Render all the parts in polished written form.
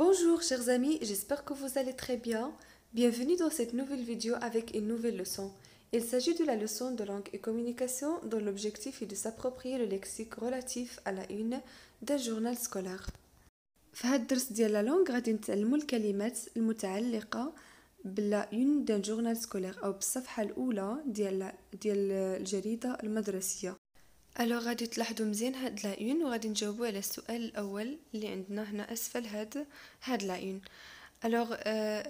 Bonjour chers amis, j'espère que vous allez très bien. Bienvenue dans cette nouvelle vidéo avec une nouvelle leçon. Il s'agit de la leçon de langue et communication dont l'objectif est de s'approprier le lexique relatif à la une d'un journal scolaire. في هذا الدرس ديال لا لونغ غادي نتعلموا الكلمات المتعلقة بلا اون دان جورنال سكولير او بالصفحة الأولى ديال الجريدة المدرسية. الوغ غادي تلاحظوا مزيان هاد لا اون وغادي نجاوبوا على السؤال الاول اللي عندنا هنا اسفل هاد لا اون. الوغ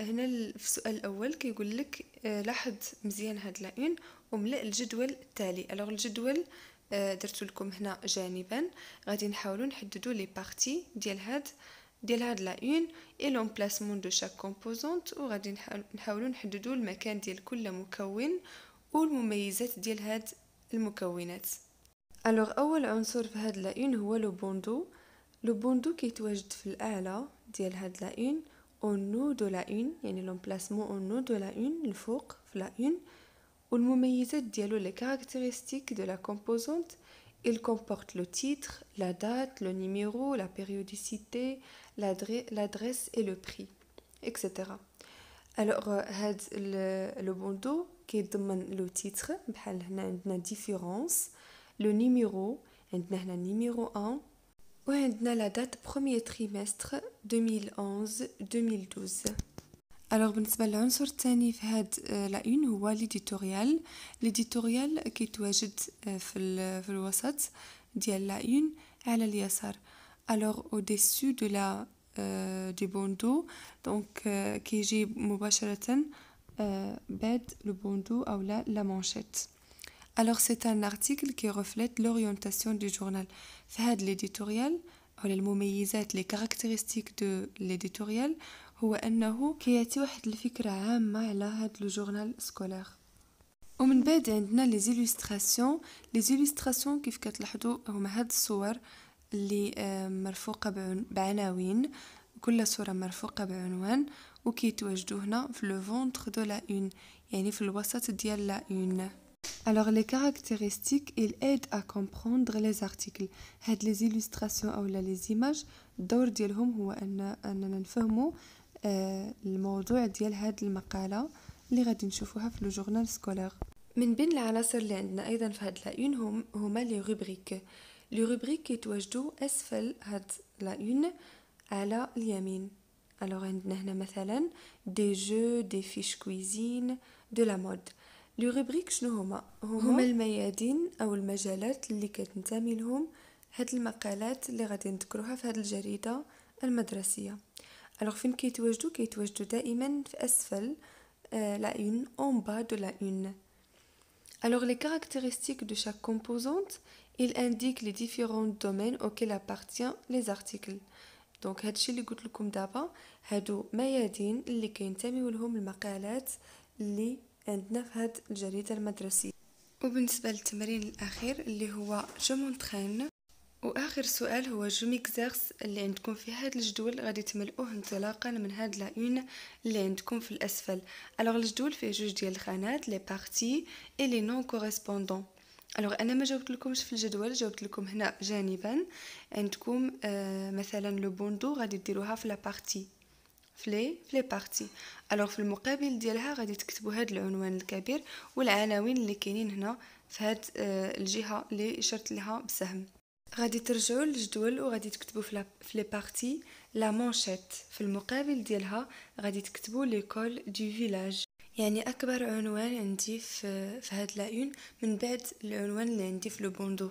هنا في السؤال الاول كيقول لك لاحظ مزيان هاد لا اون وملأ الجدول التالي. الوغ الجدول درت لكم هنا جانبا، غادي نحاولوا نحددوا لي بارتي ديال هاد لا اون اي لومبلاسمون دو شاك كومبوزونت، وغادي نحاولوا نحددوا المكان ديال كل مكون والمميزات ديال هاد المكونات. الوغ اول عنصر في هاد لا اون هو لو بوندو كيتواجد في الاعلى ديال هاد لا اون او نو دو لا اون، يعني لومبلاسمون او نو دو لا اون الفوق في لا اون. والمميزات ديالو لي كارactéristiques de la composante. Il comporte le titre, la date, le numéro, la périodicité, l'adresse et le prix, etc. Alors هاد لو بوندو كيضمن لو تيتر، بحال هنا عندنا ديفيرونس، لو نيميرو عندنا هنا نيميرو 1، وعندنا لا دات بروميير تريمستر 2011-2012. الوغ بالنسبه للعنصر الثاني في هاد لا اون هو ليديتوريال كيتواجد في الوسط ديال لا اون على اليسار. الوغ او ديسو دو لا دي بوندو دونك كيجي مباشره بعد لو بوندو او لا مانشيت. Alors c'est un article qui reflète l'orientation du journal. في هاد l'éditorial أو المميزات les caractéristiques de l'éditorial هو أنه كيعطي واحد الفكرة عامة على هاد لو جورنال سكولير. ومن بعد عندنا les illustrations كيف كتلاحظوا هما هاد الصور اللي مرفوقة بعناوين، كل صورة مرفوقة بعنوان وكيتواجدوا هنا في لو فونتر دو لا اون، يعني في الوسط ديال لا اون. Alors les caractéristiques, ils aident à comprendre les articles. هاد les illustrations أو les images الدور ديالهم هو أننا نفهموا الموضوع ديال هاد المقالة اللي غادي نشوفوها في لو جورنال سكولير. من بين العناصر اللي عندنا أيضا في هاد لا اون هما لي روبريك كيتواجدوا أسفل هاد لا اون على اليمين. alors عندنا هنا مثلا دي جو، دي فيش كويزين، دو لا مود. لي روبريك شنو هما الميادين او المجالات اللي كتنتمي لهم هاد المقالات اللي غادي نذكروها في هاد الجريده المدرسيه. الوغ فين كيتواجدوا دائما في اسفل لا اون اون با دو لا اون. الوغ لي كارactéristiques de chaque composante, il indique les différents domaines auxquels appartient les articles. دونك هادشي اللي قلت لكم دابا هادو ميادين اللي كينتميو لهم المقالات اللي عندنا في هاد الجريدة المدرسية. وبالنسبة للتمرين الأخير اللي هو جو مونطرين، وآخر سؤال هو جو ميكزيرس اللي عندكم في هاد الجدول غادي تملؤوه انطلاقا من هاد لا اون اللي عندكم في الأسفل. الوغ الجدول فيه جوج ديال الخانات، لي بارتي اي لي نون كوريسبوندون. الوغ انا ما جاوبت لكمش في الجدول، جاوبت لكم هنا جانبا. عندكم مثلا لو بوندو غادي ديروها في لا بارتي في لي بارتي. الوغ في المقابل ديالها غادي تكتبوا هذا العنوان الكبير والعناوين اللي كاينين هنا في هاد الجهه اللي اشرت لها بسهم. غادي ترجعوا للجدول وغادي تكتبوا في لي بارتي لا مانشيت، في المقابل ديالها غادي تكتبوا ليكول دو فيلاج، يعني اكبر عنوان عندي في هاد لا اون من بعد العنوان اللي عندي في لو بوندو.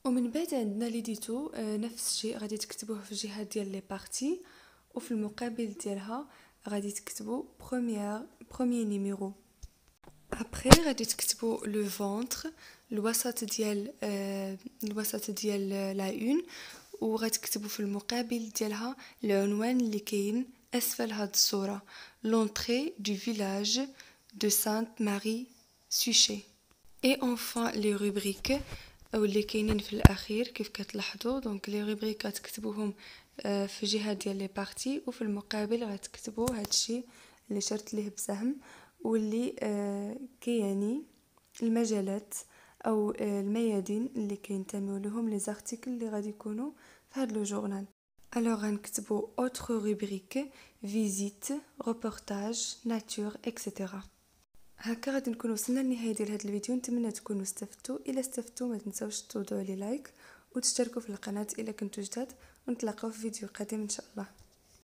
ومن بعد عندنا ليديتو نفس الشيء، غادي تكتبوه في الجهه ديال لي بارتي وفي المقابل ديالها غادي تكتبوا بروميير نيميرو. ابري غادي تكتبوا لو فونتر الوسط ديال لا اون، وغتكتبوا في المقابل ديالها العنوان اللي كاين اسفل هاد الصوره، لونطري دو فيلاج دو سانت ماري سوشي. اي انفان لي روبريك او اللي كاينين في الاخير كيف كتلاحظوا. دونك لي روبريك غتكتبوهم في جهه ديال لي بارتي وفي المقابل غتكتبوا هادشي اللي شرت ليه بسهم واللي كيعني المجالات او الميادين اللي كينتميو لهم لي زارتيكل اللي غادي يكونوا في هاد لو جورنال. الوغ غنكتبو autre rubrique visite reportage nature etc. هكا غادي نكون وصلنا لنهايه ديال هذا الفيديو. نتمنى تكونوا استفدتوا. الا استفدتوا ما تنساوش توضعوا لي لايك وتشتركوا في القناه الا كنتوا جداد، ونتلاقاو في فيديو قادم ان شاء الله.